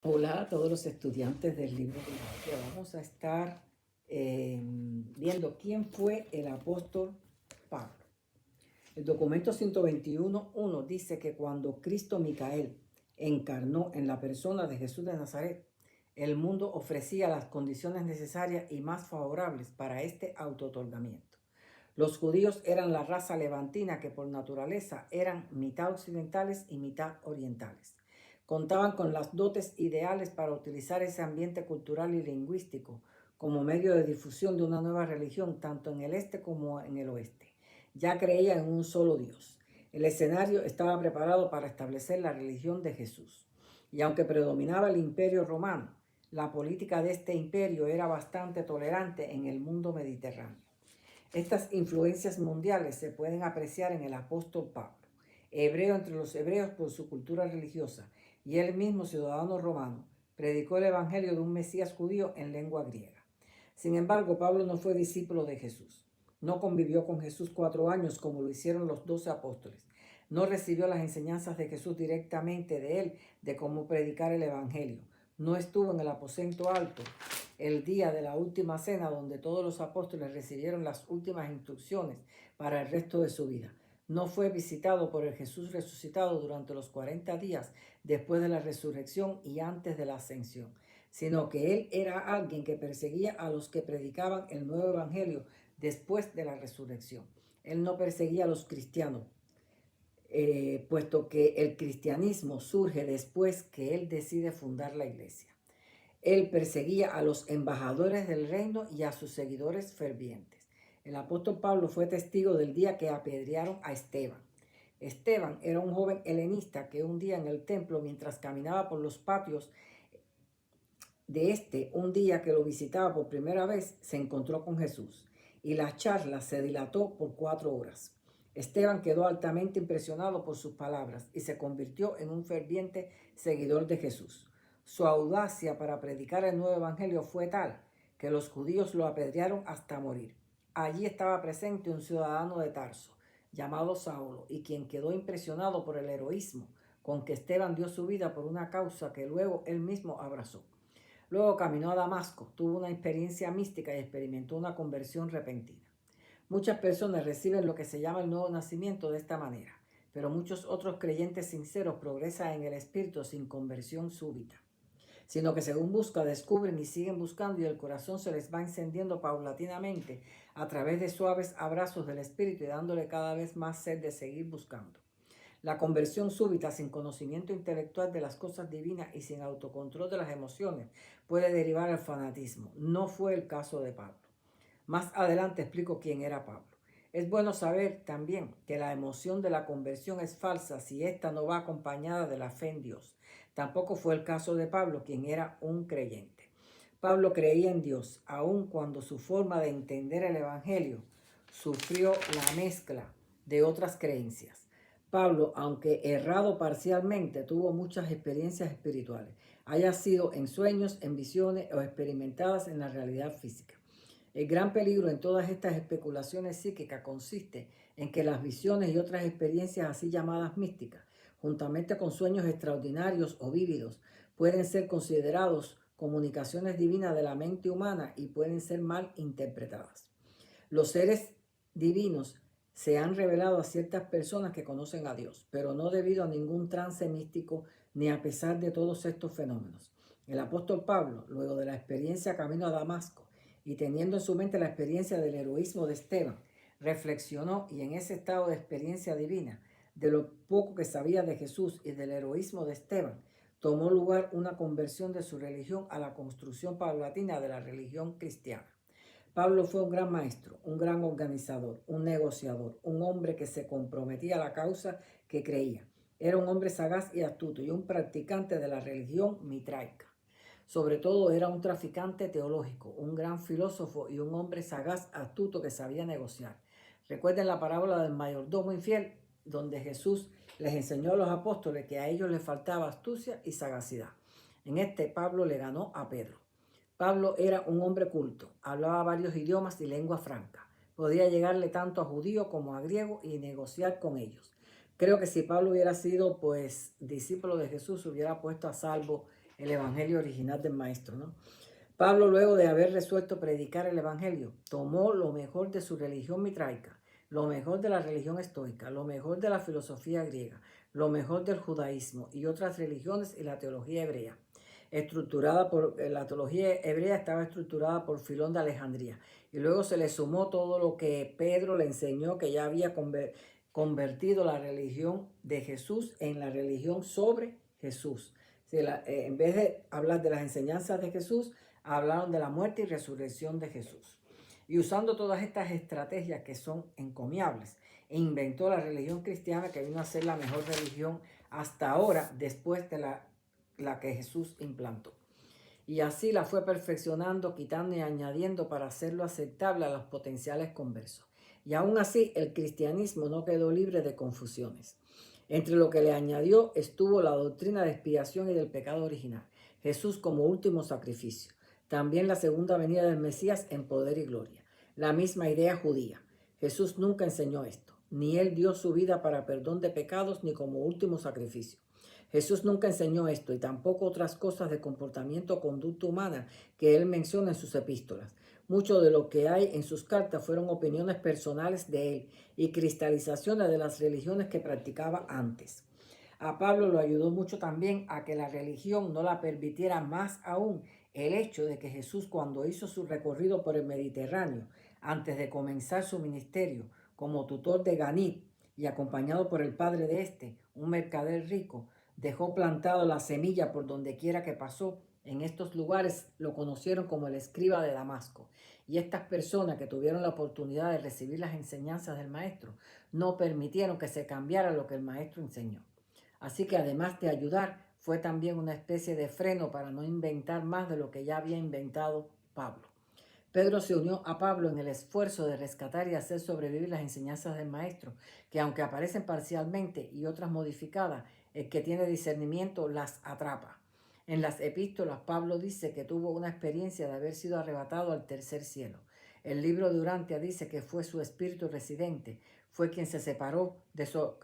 Hola a todos los estudiantes del libro de Mateo. Vamos a estar viendo quién fue el apóstol Pablo. El documento 121.1 dice que cuando Cristo Micael encarnó en la persona de Jesús de Nazaret, el mundo ofrecía las condiciones necesarias y más favorables para este autootorgamiento. Los judíos eran la raza levantina que por naturaleza eran mitad occidentales y mitad orientales. Contaban con las dotes ideales para utilizar ese ambiente cultural y lingüístico como medio de difusión de una nueva religión, tanto en el este como en el oeste. Ya creían en un solo Dios. El escenario estaba preparado para establecer la religión de Jesús. Y aunque predominaba el imperio romano, la política de este imperio era bastante tolerante en el mundo mediterráneo. Estas influencias mundiales se pueden apreciar en el apóstol Pablo, hebreo entre los hebreos por su cultura religiosa, y él mismo, ciudadano romano, predicó el evangelio de un Mesías judío en lengua griega. Sin embargo, Pablo no fue discípulo de Jesús. No convivió con Jesús 4 años como lo hicieron los 12 apóstoles. No recibió las enseñanzas de Jesús directamente de él de cómo predicar el evangelio. No estuvo en el aposento alto el día de la última cena donde todos los apóstoles recibieron las últimas instrucciones para el resto de su vida. No fue visitado por el Jesús resucitado durante los 40 días después de la resurrección y antes de la ascensión, sino que él era alguien que perseguía a los que predicaban el nuevo evangelio después de la resurrección. Él no perseguía a los cristianos, puesto que el cristianismo surge después que él decide fundar la iglesia. Él perseguía a los embajadores del reino y a sus seguidores fervientes. El apóstol Pablo fue testigo del día que apedrearon a Esteban. Esteban era un joven helenista que un día en el templo, mientras caminaba por los patios un día que lo visitaba por primera vez, se encontró con Jesús y la charla se dilató por 4 horas. Esteban quedó altamente impresionado por sus palabras y se convirtió en un ferviente seguidor de Jesús. Su audacia para predicar el nuevo evangelio fue tal que los judíos lo apedrearon hasta morir. Allí estaba presente un ciudadano de Tarso llamado Saulo, y quien quedó impresionado por el heroísmo con que Esteban dio su vida por una causa que luego él mismo abrazó. Luego caminó a Damasco, tuvo una experiencia mística y experimentó una conversión repentina. Muchas personas reciben lo que se llama el nuevo nacimiento de esta manera, pero muchos otros creyentes sinceros progresan en el espíritu sin conversión súbita, sino que según buscan, descubren y siguen buscando, y el corazón se les va encendiendo paulatinamente a través de suaves abrazos del espíritu y dándole cada vez más sed de seguir buscando. La conversión súbita, sin conocimiento intelectual de las cosas divinas y sin autocontrol de las emociones, puede derivar al fanatismo. No fue el caso de Pablo. Más adelante explico quién era Pablo. Es bueno saber también que la emoción de la conversión es falsa si ésta no va acompañada de la fe en Dios. Tampoco fue el caso de Pablo, quien era un creyente. Pablo creía en Dios, aun cuando su forma de entender el Evangelio sufrió la mezcla de otras creencias. Pablo, aunque errado parcialmente, tuvo muchas experiencias espirituales, haya sido en sueños, en visiones o experimentadas en la realidad física. El gran peligro en todas estas especulaciones psíquicas consiste en que las visiones y otras experiencias así llamadas místicas, juntamente con sueños extraordinarios o vívidos, pueden ser considerados comunicaciones divinas de la mente humana y pueden ser mal interpretadas. Los seres divinos se han revelado a ciertas personas que conocen a Dios, pero no debido a ningún trance místico ni a pesar de todos estos fenómenos. El apóstol Pablo, luego de la experiencia camino a Damasco y teniendo en su mente la experiencia del heroísmo de Esteban, reflexionó, y en ese estado de experiencia divina, de lo poco que sabía de Jesús y del heroísmo de Esteban, tomó lugar una conversión de su religión a la construcción paulatina de la religión cristiana. Pablo fue un gran maestro, un gran organizador, un negociador, un hombre que se comprometía a la causa que creía. Era un hombre sagaz y astuto y un practicante de la religión mitraica. Sobre todo era un traficante teológico, un gran filósofo y un hombre sagaz, astuto que sabía negociar. Recuerden la parábola del mayordomo infiel, donde Jesús les enseñó a los apóstoles que a ellos les faltaba astucia y sagacidad. En este Pablo le ganó a Pedro. Pablo era un hombre culto, hablaba varios idiomas y lenguas francas. Podía llegarle tanto a judío como a griego y negociar con ellos. Creo que si Pablo hubiera sido discípulo de Jesús, se hubiera puesto a salvo el evangelio original del maestro, ¿no? Pablo, luego de haber resuelto predicar el evangelio, tomó lo mejor de su religión mitraica, lo mejor de la religión estoica, lo mejor de la filosofía griega, lo mejor del judaísmo y otras religiones y la teología hebrea. La teología hebrea estaba estructurada por Filón de Alejandría, y luego se le sumó todo lo que Pedro le enseñó, que ya había convertido la religión de Jesús en la religión sobre Jesús. En vez de hablar de las enseñanzas de Jesús, hablaron de la muerte y resurrección de Jesús. Y usando todas estas estrategias que son encomiables, inventó la religión cristiana, que vino a ser la mejor religión hasta ahora, después de la que Jesús implantó. Y así la fue perfeccionando, quitando y añadiendo para hacerlo aceptable a los potenciales conversos. Y aún así, el cristianismo no quedó libre de confusiones. Entre lo que le añadió estuvo la doctrina de expiación y del pecado original, Jesús como último sacrificio. También la segunda venida del Mesías en poder y gloria. La misma idea judía. Jesús nunca enseñó esto, ni él dio su vida para perdón de pecados ni como último sacrificio. Jesús nunca enseñó esto y tampoco otras cosas de comportamiento o conducta humana que él menciona en sus epístolas. Mucho de lo que hay en sus cartas fueron opiniones personales de él y cristalizaciones de las religiones que practicaba antes. A Pablo lo ayudó mucho también a que la religión no la permitiera, más aún el hecho de que Jesús, cuando hizo su recorrido por el Mediterráneo, antes de comenzar su ministerio como tutor de Ganit y acompañado por el padre de este, un mercader rico, dejó plantado la semilla por donde quiera que pasó. En estos lugares lo conocieron como el escriba de Damasco. Y estas personas que tuvieron la oportunidad de recibir las enseñanzas del maestro no permitieron que se cambiara lo que el maestro enseñó. Así que además de ayudar, fue también una especie de freno para no inventar más de lo que ya había inventado Pablo. Pedro se unió a Pablo en el esfuerzo de rescatar y hacer sobrevivir las enseñanzas del maestro, que aunque aparecen parcialmente y otras modificadas, el que tiene discernimiento las atrapa. En las epístolas, Pablo dice que tuvo una experiencia de haber sido arrebatado al tercer cielo. El libro de Urantia dice que fue su espíritu residente, fue quien se separó de su...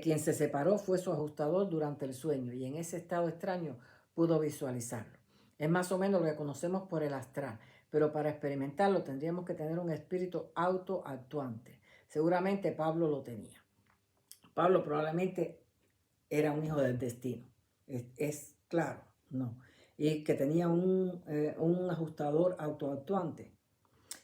quien se separó fue su ajustador durante el sueño y en ese estado extraño pudo visualizarlo. Es más o menos lo que conocemos por el astral, pero para experimentarlo tendríamos que tener un espíritu autoactuante. Seguramente Pablo lo tenía. Pablo probablemente era un hijo del destino. Es claro, no. Y que tenía un ajustador autoactuante.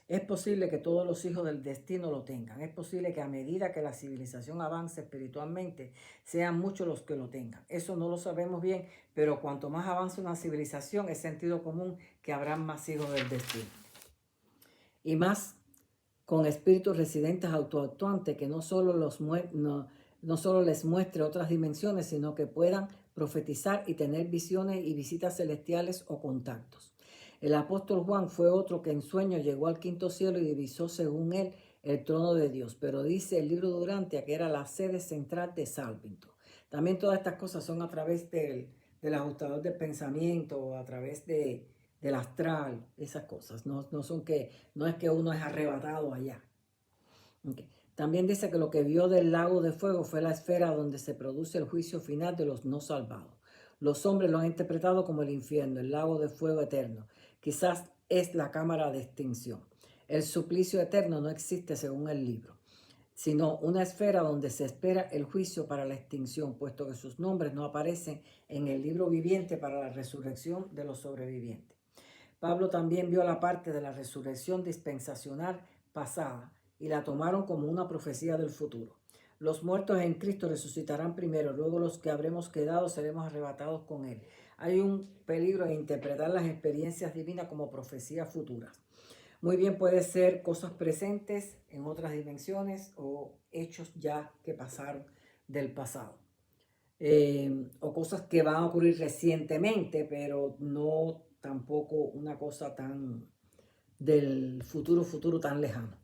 Es posible que todos los hijos del destino lo tengan. Es posible que a medida que la civilización avance espiritualmente, sean muchos los que lo tengan. Eso no lo sabemos bien, pero cuanto más avance una civilización, es sentido común que habrá más hijos del destino. Y más con espíritus residentes autoactuantes que no solo les muestre otras dimensiones, sino que puedan profetizar y tener visiones y visitas celestiales o contactos. El apóstol Juan fue otro que en sueño llegó al quinto cielo y divisó según él el trono de Dios. Pero dice el libro de Urantia que era la sede central de Sálvinto. También todas estas cosas son a través del ajustador del pensamiento, a través del astral, esas cosas. No es que uno es arrebatado allá. Okay. También dice que lo que vio del lago de fuego fue la esfera donde se produce el juicio final de los no salvados. Los hombres lo han interpretado como el infierno, el lago de fuego eterno. Quizás es la cámara de extinción. El suplicio eterno no existe según el libro, sino una esfera donde se espera el juicio para la extinción, puesto que sus nombres no aparecen en el libro viviente para la resurrección de los sobrevivientes. Pablo también vio la parte de la resurrección dispensacional pasada y la tomaron como una profecía del futuro. Los muertos en Cristo resucitarán primero, luego los que habremos quedado seremos arrebatados con Él. Hay un peligro en interpretar las experiencias divinas como profecías futuras. Muy bien puede ser cosas presentes en otras dimensiones o hechos ya que pasaron del pasado. O cosas que van a ocurrir recientemente, pero no tampoco una cosa tan del futuro tan lejano.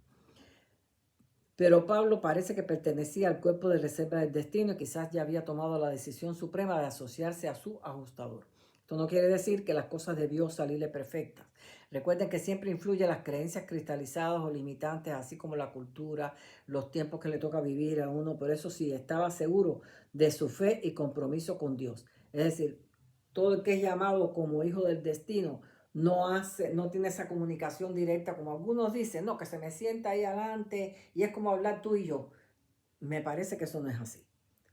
Pero Pablo parece que pertenecía al cuerpo de reserva del destino y quizás ya había tomado la decisión suprema de asociarse a su ajustador. Esto no quiere decir que las cosas debió salirle perfectas. Recuerden que siempre influyen las creencias cristalizadas o limitantes, así como la cultura, los tiempos que le toca vivir a uno. Por eso sí, estaba seguro de su fe y compromiso con Dios. Es decir, todo el que es llamado como hijo del destino no tiene esa comunicación directa como algunos dicen, no, que se me sienta ahí adelante y es como hablar tú y yo. Me parece que eso no es así.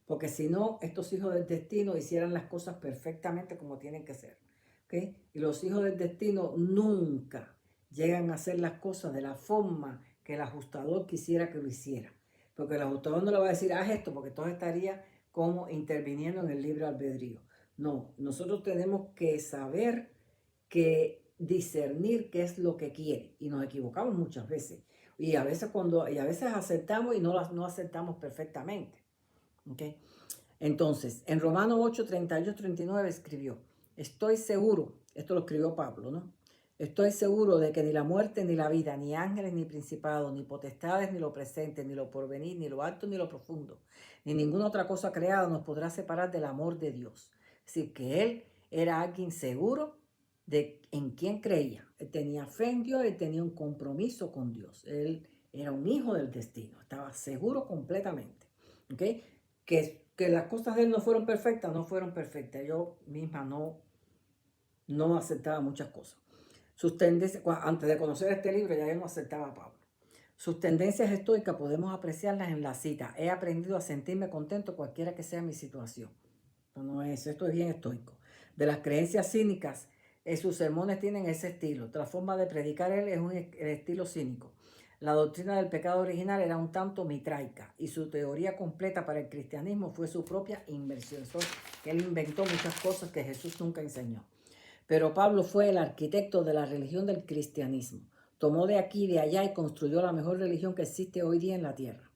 Porque si no, estos hijos del destino hicieran las cosas perfectamente como tienen que ser. ¿Okay? Y los hijos del destino nunca llegan a hacer las cosas de la forma que el ajustador quisiera que lo hiciera. Porque el ajustador no le va a decir, haz esto, porque todo estaría como interviniendo en el libre albedrío. No, nosotros tenemos que saber que discernir qué es lo que quiere. Y nos equivocamos muchas veces. Y a veces aceptamos y no aceptamos perfectamente. ¿Okay? Entonces, en Romanos 8, 38, 39 escribió, estoy seguro, esto lo escribió Pablo, ¿no? Estoy seguro de que ni la muerte, ni la vida, ni ángeles, ni principados, ni potestades, ni lo presente, ni lo porvenir, ni lo alto, ni lo profundo, ni ninguna otra cosa creada nos podrá separar del amor de Dios. Es decir, que él era alguien seguro de en quién creía. Él tenía fe en Dios, él tenía un compromiso con Dios. Él era un hijo del destino, estaba seguro completamente. ¿Ok? Que las cosas de él no fueron perfectas, no fueron perfectas. Yo misma no aceptaba muchas cosas. Sus tendencias, antes de conocer este libro, ya yo no aceptaba a Pablo. Sus tendencias estoicas podemos apreciarlas en la cita. He aprendido a sentirme contento cualquiera que sea mi situación. No es, esto es bien estoico. De las creencias cínicas, sus sermones tienen ese estilo. Otra forma de predicar él es el estilo cínico. La doctrina del pecado original era un tanto mitraica y su teoría completa para el cristianismo fue su propia inversión. Que él inventó muchas cosas que Jesús nunca enseñó. Pero Pablo fue el arquitecto de la religión del cristianismo. Tomó de aquí y de allá y construyó la mejor religión que existe hoy día en la tierra.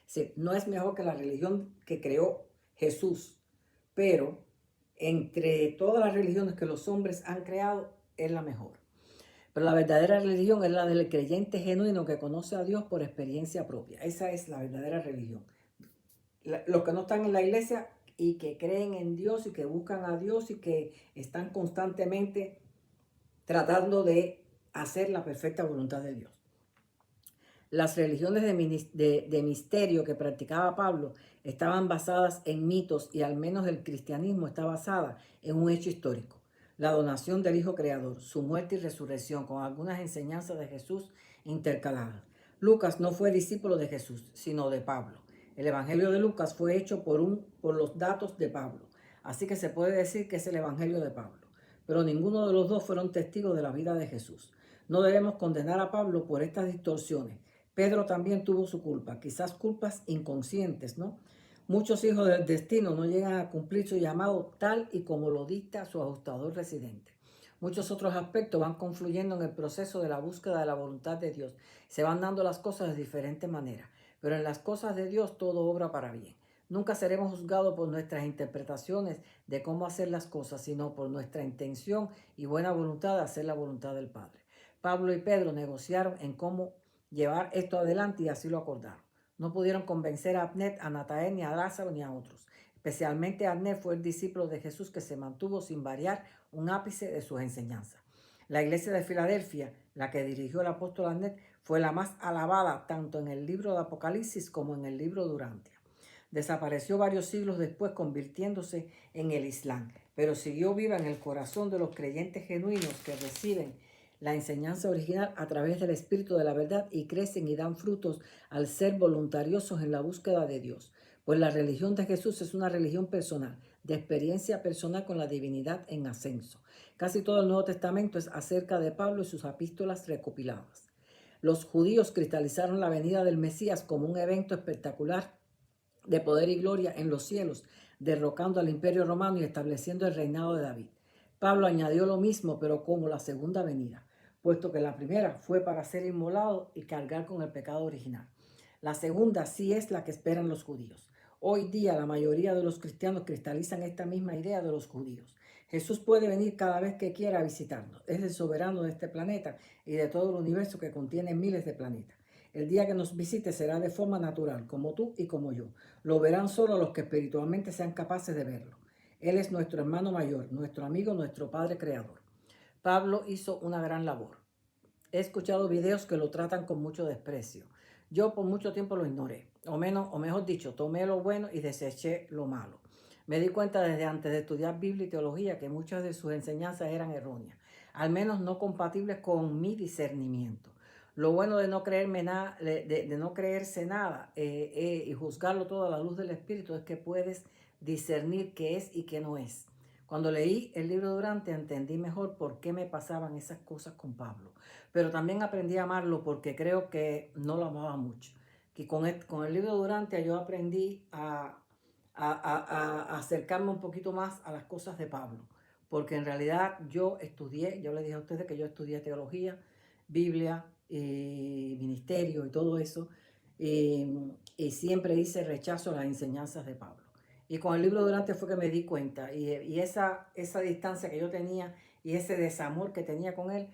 Sí, no es mejor que la religión que creó Jesús, pero entre todas las religiones que los hombres han creado, es la mejor. Pero la verdadera religión es la del creyente genuino que conoce a Dios por experiencia propia. Esa es la verdadera religión. Los que no están en la iglesia y que creen en Dios y que buscan a Dios y que están constantemente tratando de hacer la perfecta voluntad de Dios. Las religiones de misterio que practicaba Pablo estaban basadas en mitos y al menos el cristianismo está basada en un hecho histórico. La donación del Hijo Creador, su muerte y resurrección con algunas enseñanzas de Jesús intercaladas. Lucas no fue discípulo de Jesús, sino de Pablo. El Evangelio de Lucas fue hecho por los datos de Pablo. Así que se puede decir que es el Evangelio de Pablo. Pero ninguno de los dos fueron testigos de la vida de Jesús. No debemos condenar a Pablo por estas distorsiones. Pedro también tuvo su culpa, quizás culpas inconscientes, ¿no? Muchos hijos del destino no llegan a cumplir su llamado tal y como lo dicta su ajustador residente. Muchos otros aspectos van confluyendo en el proceso de la búsqueda de la voluntad de Dios. Se van dando las cosas de diferentes maneras, pero en las cosas de Dios todo obra para bien. Nunca seremos juzgados por nuestras interpretaciones de cómo hacer las cosas, sino por nuestra intención y buena voluntad de hacer la voluntad del Padre. Pablo y Pedro negociaron en cómo llevar esto adelante y así lo acordaron. No pudieron convencer a Abner, a Natael, ni a Lázaro, ni a otros. Especialmente Abner fue el discípulo de Jesús que se mantuvo sin variar un ápice de sus enseñanzas. La iglesia de Filadelfia, la que dirigió el apóstol Abner, fue la más alabada tanto en el libro de Apocalipsis como en el libro de Urantia. Desapareció varios siglos después convirtiéndose en el Islam, pero siguió viva en el corazón de los creyentes genuinos que reciben la enseñanza original a través del Espíritu de la verdad y crecen y dan frutos al ser voluntariosos en la búsqueda de Dios. Pues la religión de Jesús es una religión personal, de experiencia personal con la divinidad en ascenso. Casi todo el Nuevo Testamento es acerca de Pablo y sus epístolas recopiladas. Los judíos cristalizaron la venida del Mesías como un evento espectacular de poder y gloria en los cielos, derrocando al imperio romano y estableciendo el reinado de David. Pablo añadió lo mismo, pero como la segunda venida, puesto que la primera fue para ser inmolado y cargar con el pecado original. La segunda sí es la que esperan los judíos. Hoy día la mayoría de los cristianos cristalizan esta misma idea de los judíos. Jesús puede venir cada vez que quiera a visitarnos. Es el soberano de este planeta y de todo el universo que contiene miles de planetas. El día que nos visite será de forma natural, como tú y como yo. Lo verán solo los que espiritualmente sean capaces de verlo. Él es nuestro hermano mayor, nuestro amigo, nuestro Padre Creador. Pablo hizo una gran labor. He escuchado videos que lo tratan con mucho desprecio. Yo por mucho tiempo lo ignoré, o mejor dicho, tomé lo bueno y deseché lo malo. Me di cuenta desde antes de estudiar Biblia y teología que muchas de sus enseñanzas eran erróneas, al menos no compatibles con mi discernimiento. Lo bueno de no creerme nada, de no creerse nada y juzgarlo todo a la luz del Espíritu es que puedes discernir qué es y qué no es. Cuando leí el libro Durante entendí mejor por qué me pasaban esas cosas con Pablo, pero también aprendí a amarlo porque creo que no lo amaba mucho. Que con el libro Durante yo aprendí a acercarme un poquito más a las cosas de Pablo, porque en realidad yo le dije a ustedes que yo estudié teología, Biblia, ministerio y todo eso, y siempre hice rechazo a las enseñanzas de Pablo. Y con el libro Durante fue que me di cuenta, y esa distancia que yo tenía y ese desamor que tenía con él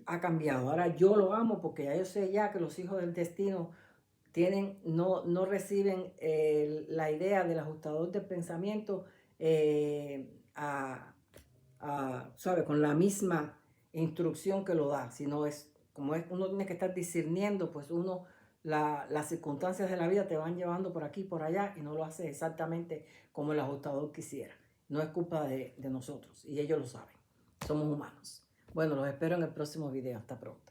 ha cambiado. Ahora yo lo amo porque ya yo sé ya que los hijos del destino no reciben la idea del ajustador del pensamiento eh, ¿sabe? Con la misma instrucción que lo da, sino uno tiene que estar discerniendo, pues las circunstancias de la vida te van llevando por aquí, por allá, y no lo hace exactamente como el ajustador quisiera. No es culpa de nosotros, y ellos lo saben. Somos humanos. Bueno, los espero en el próximo video. Hasta pronto.